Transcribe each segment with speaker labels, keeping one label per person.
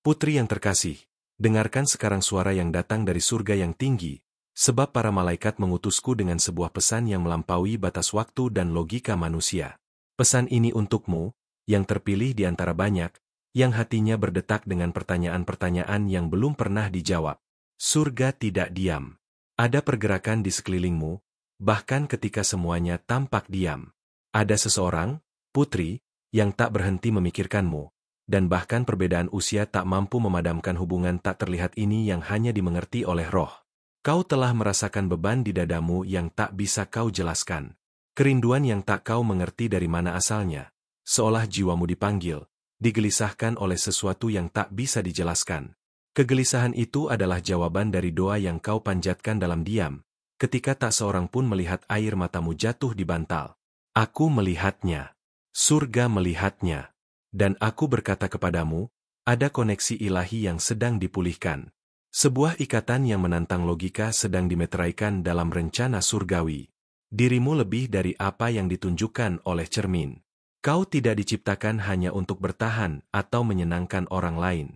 Speaker 1: Putri yang terkasih, dengarkan sekarang suara yang datang dari surga yang tinggi, sebab para malaikat mengutusku dengan sebuah pesan yang melampaui batas waktu dan logika manusia. Pesan ini untukmu, yang terpilih di antara banyak, yang hatinya berdetak dengan pertanyaan-pertanyaan yang belum pernah dijawab. Surga tidak diam. Ada pergerakan di sekelilingmu, bahkan ketika semuanya tampak diam. Ada seseorang, putri, yang tak berhenti memikirkanmu, dan bahkan perbedaan usia tak mampu memadamkan hubungan tak terlihat ini yang hanya dimengerti oleh roh. Kau telah merasakan beban di dadamu yang tak bisa kau jelaskan. Kerinduan yang tak kau mengerti dari mana asalnya. Seolah jiwamu dipanggil, digelisahkan oleh sesuatu yang tak bisa dijelaskan. Kegelisahan itu adalah jawaban dari doa yang kau panjatkan dalam diam, ketika tak seorang pun melihat air matamu jatuh di bantal. Aku melihatnya. Surga melihatnya. Dan aku berkata kepadamu, ada koneksi ilahi yang sedang dipulihkan. Sebuah ikatan yang menantang logika sedang dimeteraikan dalam rencana surgawi. Dirimu lebih dari apa yang ditunjukkan oleh cermin. Kau tidak diciptakan hanya untuk bertahan atau menyenangkan orang lain.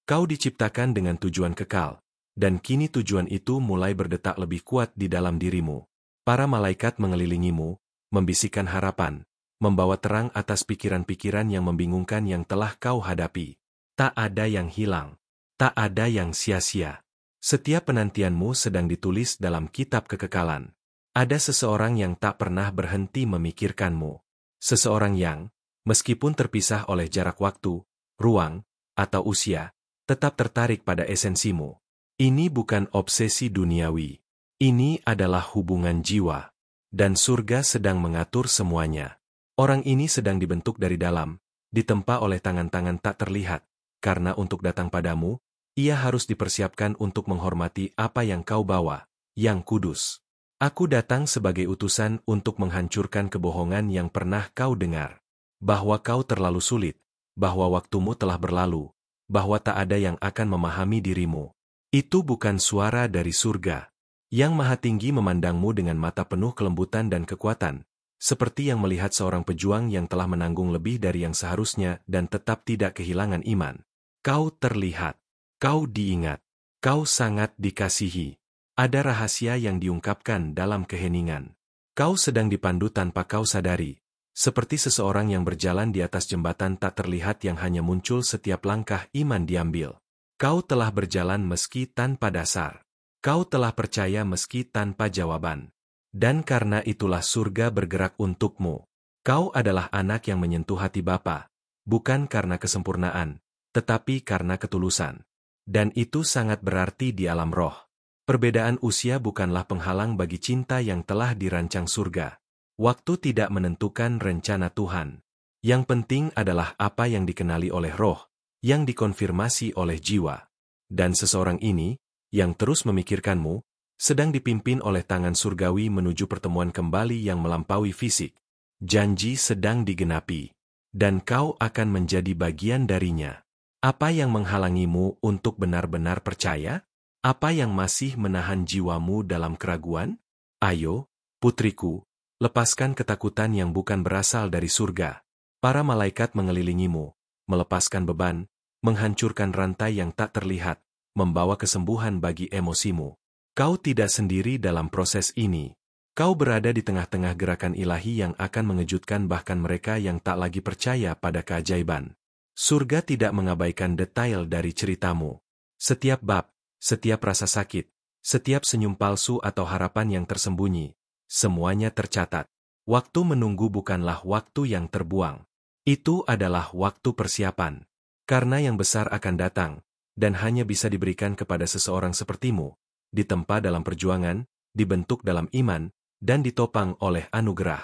Speaker 1: Kau diciptakan dengan tujuan kekal, dan kini tujuan itu mulai berdetak lebih kuat di dalam dirimu. Para malaikat mengelilingimu, membisikkan harapan, membawa terang atas pikiran-pikiran yang membingungkan yang telah kau hadapi. Tak ada yang hilang. Tak ada yang sia-sia. Setiap penantianmu sedang ditulis dalam kitab kekekalan. Ada seseorang yang tak pernah berhenti memikirkanmu. Seseorang yang, meskipun terpisah oleh jarak waktu, ruang, atau usia, tetap tertarik pada esensimu. Ini bukan obsesi duniawi. Ini adalah hubungan jiwa. Dan surga sedang mengatur semuanya. Orang ini sedang dibentuk dari dalam, ditempa oleh tangan-tangan tak terlihat, karena untuk datang padamu, ia harus dipersiapkan untuk menghormati apa yang kau bawa, yang kudus. Aku datang sebagai utusan untuk menghancurkan kebohongan yang pernah kau dengar. Bahwa kau terlalu sulit, bahwa waktumu telah berlalu, bahwa tak ada yang akan memahami dirimu. Itu bukan suara dari surga. Yang Maha Tinggi memandangmu dengan mata penuh kelembutan dan kekuatan, seperti yang melihat seorang pejuang yang telah menanggung lebih dari yang seharusnya dan tetap tidak kehilangan iman. Kau terlihat. Kau diingat. Kau sangat dikasihi. Ada rahasia yang diungkapkan dalam keheningan. Kau sedang dipandu tanpa kau sadari. Seperti seseorang yang berjalan di atas jembatan tak terlihat yang hanya muncul setiap langkah iman diambil. Kau telah berjalan meski tanpa dasar. Kau telah percaya meski tanpa jawaban. Dan karena itulah surga bergerak untukmu. Kau adalah anak yang menyentuh hati Bapa, bukan karena kesempurnaan, tetapi karena ketulusan. Dan itu sangat berarti di alam roh. Perbedaan usia bukanlah penghalang bagi cinta yang telah dirancang surga. Waktu tidak menentukan rencana Tuhan. Yang penting adalah apa yang dikenali oleh roh, yang dikonfirmasi oleh jiwa. Dan seseorang ini, yang terus memikirkanmu, sedang dipimpin oleh tangan surgawi menuju pertemuan kembali yang melampaui fisik. Janji sedang digenapi. Dan kau akan menjadi bagian darinya. Apa yang menghalangimu untuk benar-benar percaya? Apa yang masih menahan jiwamu dalam keraguan? Ayo, putriku, lepaskan ketakutan yang bukan berasal dari surga. Para malaikat mengelilingimu, melepaskan beban, menghancurkan rantai yang tak terlihat, membawa kesembuhan bagi emosimu. Kau tidak sendiri dalam proses ini. Kau berada di tengah-tengah gerakan ilahi yang akan mengejutkan bahkan mereka yang tak lagi percaya pada keajaiban. Surga tidak mengabaikan detail dari ceritamu. Setiap bab, setiap rasa sakit, setiap senyum palsu atau harapan yang tersembunyi, semuanya tercatat. Waktu menunggu bukanlah waktu yang terbuang. Itu adalah waktu persiapan. Karena yang besar akan datang, dan hanya bisa diberikan kepada seseorang sepertimu, ditempa dalam perjuangan, dibentuk dalam iman, dan ditopang oleh anugerah.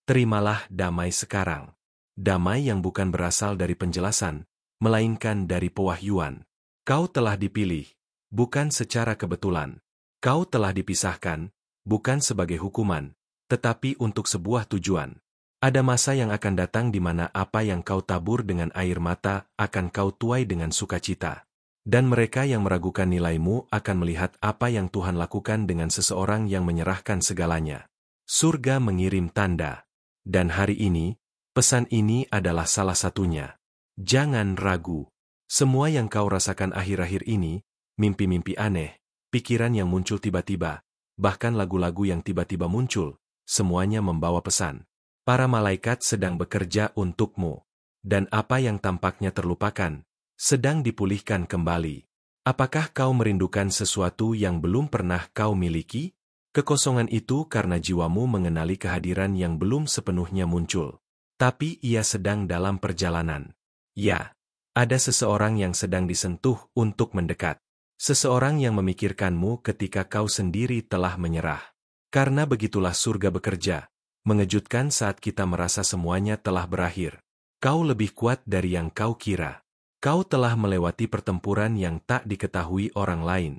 Speaker 1: Terimalah damai sekarang. Damai yang bukan berasal dari penjelasan, melainkan dari pewahyuan. Kau telah dipilih, bukan secara kebetulan. Kau telah dipisahkan, bukan sebagai hukuman, tetapi untuk sebuah tujuan. Ada masa yang akan datang di mana apa yang kau tabur dengan air mata akan kau tuai dengan sukacita. Dan mereka yang meragukan nilaimu akan melihat apa yang Tuhan lakukan dengan seseorang yang menyerahkan segalanya. Surga mengirim tanda. Dan hari ini, pesan ini adalah salah satunya. Jangan ragu. Semua yang kau rasakan akhir-akhir ini, mimpi-mimpi aneh, pikiran yang muncul tiba-tiba, bahkan lagu-lagu yang tiba-tiba muncul, semuanya membawa pesan. Para malaikat sedang bekerja untukmu. Dan apa yang tampaknya terlupakan, sedang dipulihkan kembali. Apakah kau merindukan sesuatu yang belum pernah kau miliki? Kekosongan itu karena jiwamu mengenali kehadiran yang belum sepenuhnya muncul. Tapi ia sedang dalam perjalanan. Ya. Ada seseorang yang sedang disentuh untuk mendekat. Seseorang yang memikirkanmu ketika kau sendiri telah menyerah. Karena begitulah surga bekerja, mengejutkan saat kita merasa semuanya telah berakhir. Kau lebih kuat dari yang kau kira. Kau telah melewati pertempuran yang tak diketahui orang lain.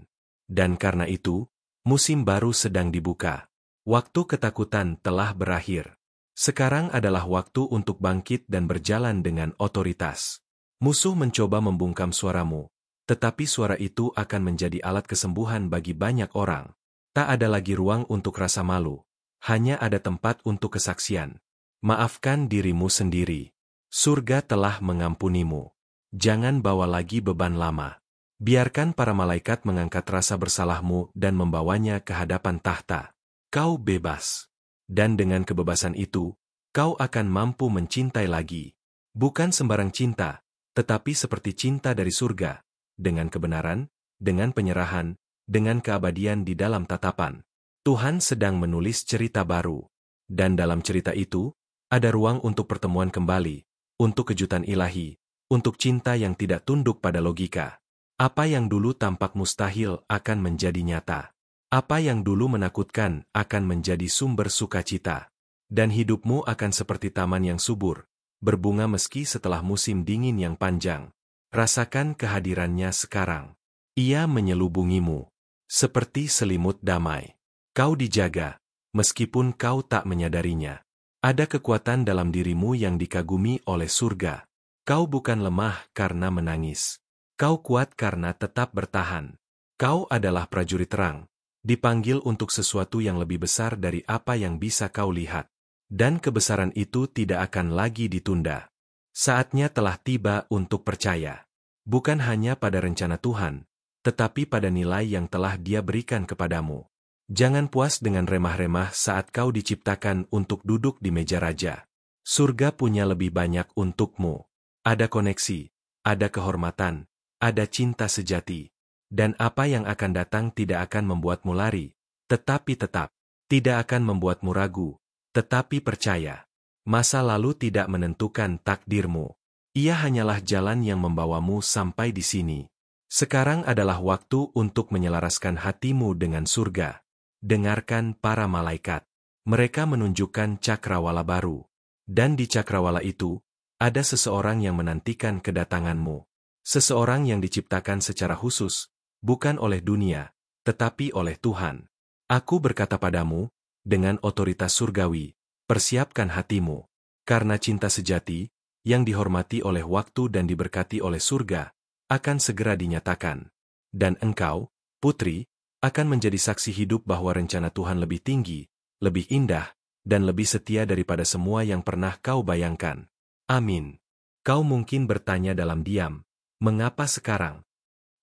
Speaker 1: Dan karena itu, musim baru sedang dibuka. Waktu ketakutan telah berakhir. Sekarang adalah waktu untuk bangkit dan berjalan dengan otoritas. Musuh mencoba membungkam suaramu, tetapi suara itu akan menjadi alat kesembuhan bagi banyak orang. Tak ada lagi ruang untuk rasa malu, hanya ada tempat untuk kesaksian. Maafkan dirimu sendiri. Surga telah mengampunimu. Jangan bawa lagi beban lama. Biarkan para malaikat mengangkat rasa bersalahmu dan membawanya ke hadapan tahta. Kau bebas. Dan dengan kebebasan itu, kau akan mampu mencintai lagi. Bukan sembarang cinta, tetapi seperti cinta dari surga, dengan kebenaran, dengan penyerahan, dengan keabadian di dalam tatapan. Tuhan sedang menulis cerita baru. Dan dalam cerita itu, ada ruang untuk pertemuan kembali, untuk kejutan ilahi, untuk cinta yang tidak tunduk pada logika. Apa yang dulu tampak mustahil akan menjadi nyata. Apa yang dulu menakutkan akan menjadi sumber sukacita. Dan hidupmu akan seperti taman yang subur, berbunga meski setelah musim dingin yang panjang. Rasakan kehadirannya sekarang. Ia menyelubungimu, seperti selimut damai. Kau dijaga, meskipun kau tak menyadarinya. Ada kekuatan dalam dirimu yang dikagumi oleh surga. Kau bukan lemah karena menangis. Kau kuat karena tetap bertahan. Kau adalah prajurit terang, dipanggil untuk sesuatu yang lebih besar dari apa yang bisa kau lihat. Dan kebesaran itu tidak akan lagi ditunda. Saatnya telah tiba untuk percaya. Bukan hanya pada rencana Tuhan, tetapi pada nilai yang telah Dia berikan kepadamu. Jangan puas dengan remah-remah saat kau diciptakan untuk duduk di meja raja. Surga punya lebih banyak untukmu. Ada koneksi, ada kehormatan, ada cinta sejati. Dan apa yang akan datang tidak akan membuatmu lari, tetapi tetap. Tidak akan membuatmu ragu, tetapi percaya. Masa lalu tidak menentukan takdirmu. Ia hanyalah jalan yang membawamu sampai di sini. Sekarang adalah waktu untuk menyelaraskan hatimu dengan surga. Dengarkan para malaikat. Mereka menunjukkan cakrawala baru. Dan di cakrawala itu, ada seseorang yang menantikan kedatanganmu. Seseorang yang diciptakan secara khusus, bukan oleh dunia, tetapi oleh Tuhan. Aku berkata padamu, dengan otoritas surgawi, persiapkan hatimu, karena cinta sejati, yang dihormati oleh waktu dan diberkati oleh surga, akan segera dinyatakan. Dan engkau, putri, akan menjadi saksi hidup bahwa rencana Tuhan lebih tinggi, lebih indah, dan lebih setia daripada semua yang pernah kau bayangkan. Amin. Kau mungkin bertanya dalam diam, mengapa sekarang?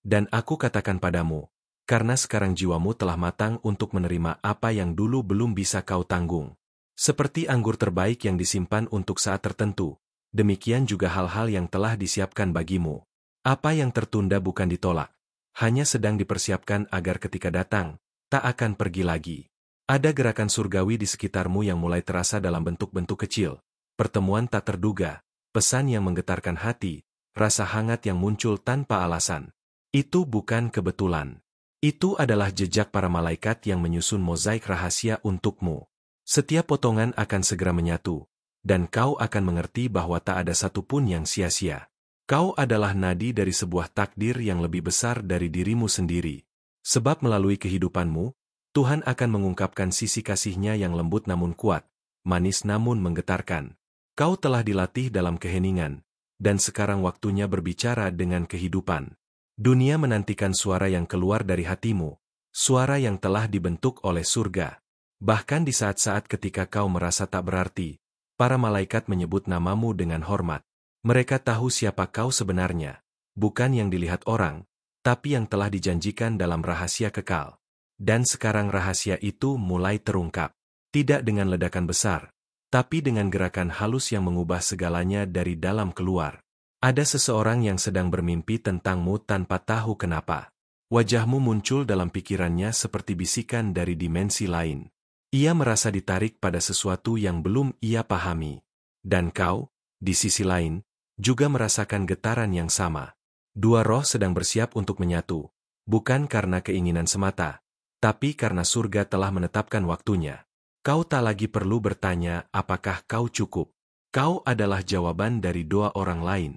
Speaker 1: Dan aku katakan padamu, karena sekarang jiwamu telah matang untuk menerima apa yang dulu belum bisa kau tanggung. Seperti anggur terbaik yang disimpan untuk saat tertentu, demikian juga hal-hal yang telah disiapkan bagimu. Apa yang tertunda bukan ditolak, hanya sedang dipersiapkan agar ketika datang, tak akan pergi lagi. Ada gerakan surgawi di sekitarmu yang mulai terasa dalam bentuk-bentuk kecil, pertemuan tak terduga, pesan yang menggetarkan hati, rasa hangat yang muncul tanpa alasan. Itu bukan kebetulan. Itu adalah jejak para malaikat yang menyusun mozaik rahasia untukmu. Setiap potongan akan segera menyatu, dan kau akan mengerti bahwa tak ada satupun yang sia-sia. Kau adalah nadi dari sebuah takdir yang lebih besar dari dirimu sendiri. Sebab melalui kehidupanmu, Tuhan akan mengungkapkan sisi kasih-Nya yang lembut namun kuat, manis namun menggetarkan. Kau telah dilatih dalam keheningan, dan sekarang waktunya berbicara dengan kehidupan. Dunia menantikan suara yang keluar dari hatimu, suara yang telah dibentuk oleh surga. Bahkan di saat-saat ketika kau merasa tak berarti, para malaikat menyebut namamu dengan hormat. Mereka tahu siapa kau sebenarnya, bukan yang dilihat orang, tapi yang telah dijanjikan dalam rahasia kekal. Dan sekarang rahasia itu mulai terungkap. Tidak dengan ledakan besar, tapi dengan gerakan halus yang mengubah segalanya dari dalam keluar. Ada seseorang yang sedang bermimpi tentangmu tanpa tahu kenapa. Wajahmu muncul dalam pikirannya seperti bisikan dari dimensi lain. Ia merasa ditarik pada sesuatu yang belum ia pahami. Dan kau, di sisi lain, juga merasakan getaran yang sama. Dua roh sedang bersiap untuk menyatu, bukan karena keinginan semata, tapi karena surga telah menetapkan waktunya. Kau tak lagi perlu bertanya apakah kau cukup. Kau adalah jawaban dari doa orang lain.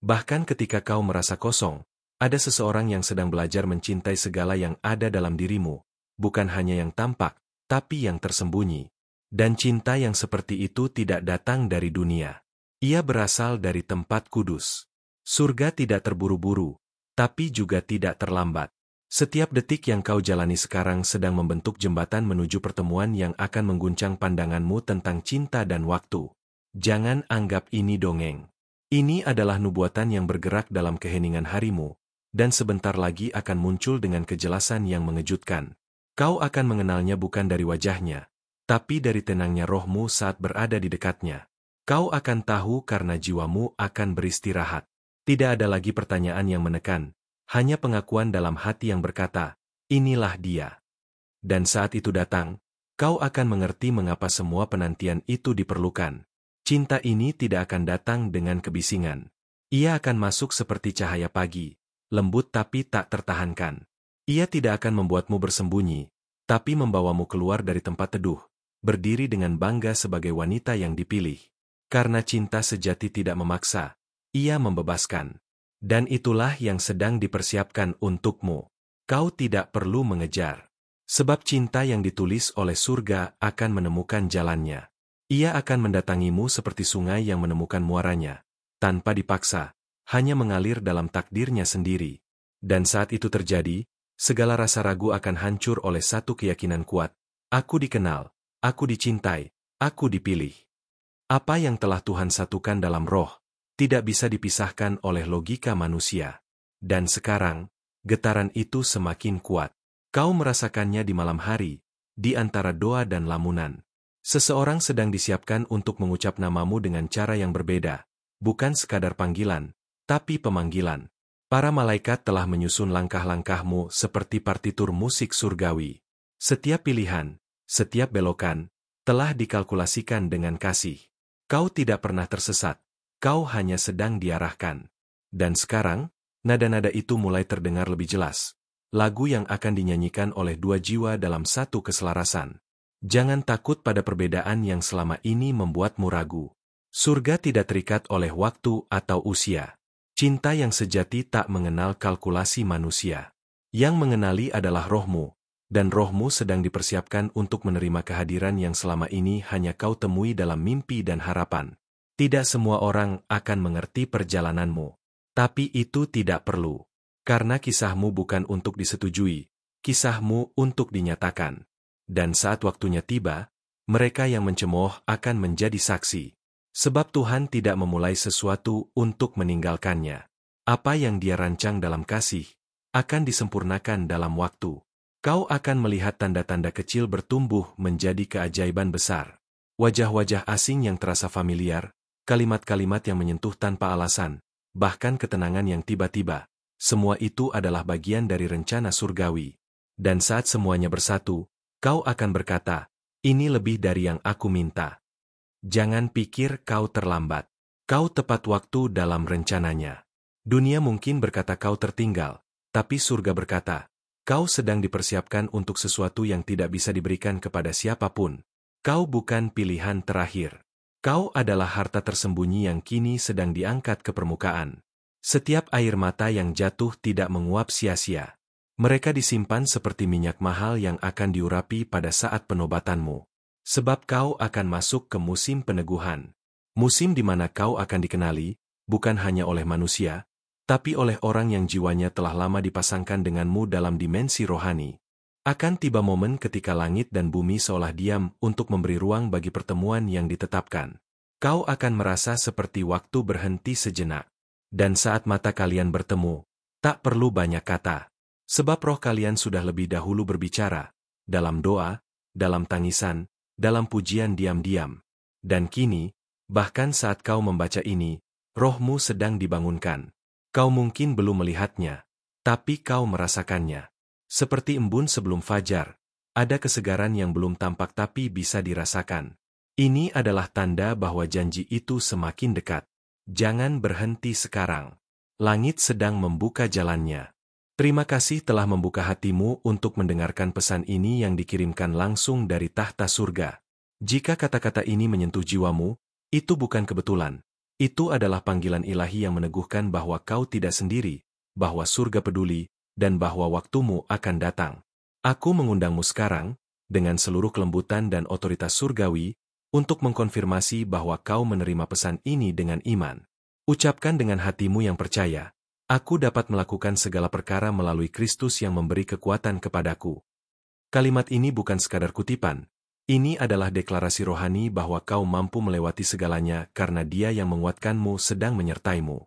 Speaker 1: Bahkan ketika kau merasa kosong, ada seseorang yang sedang belajar mencintai segala yang ada dalam dirimu, bukan hanya yang tampak, tapi yang tersembunyi. Dan cinta yang seperti itu tidak datang dari dunia. Ia berasal dari tempat kudus. Surga tidak terburu-buru, tapi juga tidak terlambat. Setiap detik yang kau jalani sekarang sedang membentuk jembatan menuju pertemuan yang akan mengguncang pandanganmu tentang cinta dan waktu. Jangan anggap ini dongeng. Ini adalah nubuatan yang bergerak dalam keheningan harimu, dan sebentar lagi akan muncul dengan kejelasan yang mengejutkan. Kau akan mengenalnya bukan dari wajahnya, tapi dari tenangnya rohmu saat berada di dekatnya. Kau akan tahu karena jiwamu akan beristirahat. Tidak ada lagi pertanyaan yang menekan. Hanya pengakuan dalam hati yang berkata, inilah dia. Dan saat itu datang, kau akan mengerti mengapa semua penantian itu diperlukan. Cinta ini tidak akan datang dengan kebisingan. Ia akan masuk seperti cahaya pagi, lembut tapi tak tertahankan. Ia tidak akan membuatmu bersembunyi, tapi membawamu keluar dari tempat teduh, berdiri dengan bangga sebagai wanita yang dipilih. Karena cinta sejati tidak memaksa, ia membebaskan. Dan itulah yang sedang dipersiapkan untukmu. Kau tidak perlu mengejar. Sebab cinta yang ditulis oleh surga akan menemukan jalannya. Ia akan mendatangimu seperti sungai yang menemukan muaranya. Tanpa dipaksa, hanya mengalir dalam takdirnya sendiri. Dan saat itu terjadi, segala rasa ragu akan hancur oleh satu keyakinan kuat. Aku dikenal, aku dicintai, aku dipilih. Apa yang telah Tuhan satukan dalam roh, tidak bisa dipisahkan oleh logika manusia. Dan sekarang, getaran itu semakin kuat. Kau merasakannya di malam hari, di antara doa dan lamunan. Seseorang sedang disiapkan untuk mengucap namamu dengan cara yang berbeda, bukan sekadar panggilan, tapi pemanggilan. Para malaikat telah menyusun langkah-langkahmu seperti partitur musik surgawi. Setiap pilihan, setiap belokan, telah dikalkulasikan dengan kasih. Kau tidak pernah tersesat. Kau hanya sedang diarahkan. Dan sekarang, nada-nada itu mulai terdengar lebih jelas. Lagu yang akan dinyanyikan oleh dua jiwa dalam satu keselarasan. Jangan takut pada perbedaan yang selama ini membuatmu ragu. Surga tidak terikat oleh waktu atau usia. Cinta yang sejati tak mengenal kalkulasi manusia. Yang mengenali adalah rohmu, dan rohmu sedang dipersiapkan untuk menerima kehadiran yang selama ini hanya kau temui dalam mimpi dan harapan. Tidak semua orang akan mengerti perjalananmu. Tapi itu tidak perlu. Karena kisahmu bukan untuk disetujui, kisahmu untuk dinyatakan. Dan saat waktunya tiba, mereka yang mencemooh akan menjadi saksi. Sebab Tuhan tidak memulai sesuatu untuk meninggalkannya. Apa yang Dia rancang dalam kasih, akan disempurnakan dalam waktu. Kau akan melihat tanda-tanda kecil bertumbuh menjadi keajaiban besar. Wajah-wajah asing yang terasa familiar, kalimat-kalimat yang menyentuh tanpa alasan, bahkan ketenangan yang tiba-tiba, semua itu adalah bagian dari rencana surgawi. Dan saat semuanya bersatu, kau akan berkata, ini lebih dari yang aku minta. Jangan pikir kau terlambat. Kau tepat waktu dalam rencananya. Dunia mungkin berkata kau tertinggal, tapi surga berkata, kau sedang dipersiapkan untuk sesuatu yang tidak bisa diberikan kepada siapapun. Kau bukan pilihan terakhir. Kau adalah harta tersembunyi yang kini sedang diangkat ke permukaan. Setiap air mata yang jatuh tidak menguap sia-sia. Mereka disimpan seperti minyak mahal yang akan diurapi pada saat penobatanmu. Sebab kau akan masuk ke musim peneguhan. Musim di mana kau akan dikenali, bukan hanya oleh manusia, tapi oleh orang yang jiwanya telah lama dipasangkan denganmu dalam dimensi rohani. Akan tiba momen ketika langit dan bumi seolah diam untuk memberi ruang bagi pertemuan yang ditetapkan. Kau akan merasa seperti waktu berhenti sejenak. Dan saat mata kalian bertemu, tak perlu banyak kata. Sebab roh kalian sudah lebih dahulu berbicara, dalam doa, dalam tangisan, dalam pujian diam-diam. Dan kini, bahkan saat kau membaca ini, rohmu sedang dibangunkan. Kau mungkin belum melihatnya, tapi kau merasakannya. Seperti embun sebelum fajar, ada kesegaran yang belum tampak tapi bisa dirasakan. Ini adalah tanda bahwa janji itu semakin dekat. Jangan berhenti sekarang. Langit sedang membuka jalannya. Terima kasih telah membuka hatimu untuk mendengarkan pesan ini yang dikirimkan langsung dari tahta surga. Jika kata-kata ini menyentuh jiwamu, itu bukan kebetulan. Itu adalah panggilan ilahi yang meneguhkan bahwa kau tidak sendiri, bahwa surga peduli, dan bahwa waktumu akan datang. Aku mengundangmu sekarang, dengan seluruh kelembutan dan otoritas surgawi, untuk mengkonfirmasi bahwa kau menerima pesan ini dengan iman. Ucapkan dengan hatimu yang percaya, aku dapat melakukan segala perkara melalui Kristus yang memberi kekuatan kepadaku. Kalimat ini bukan sekadar kutipan, ini adalah deklarasi rohani bahwa kau mampu melewati segalanya karena Dia yang menguatkanmu sedang menyertaimu.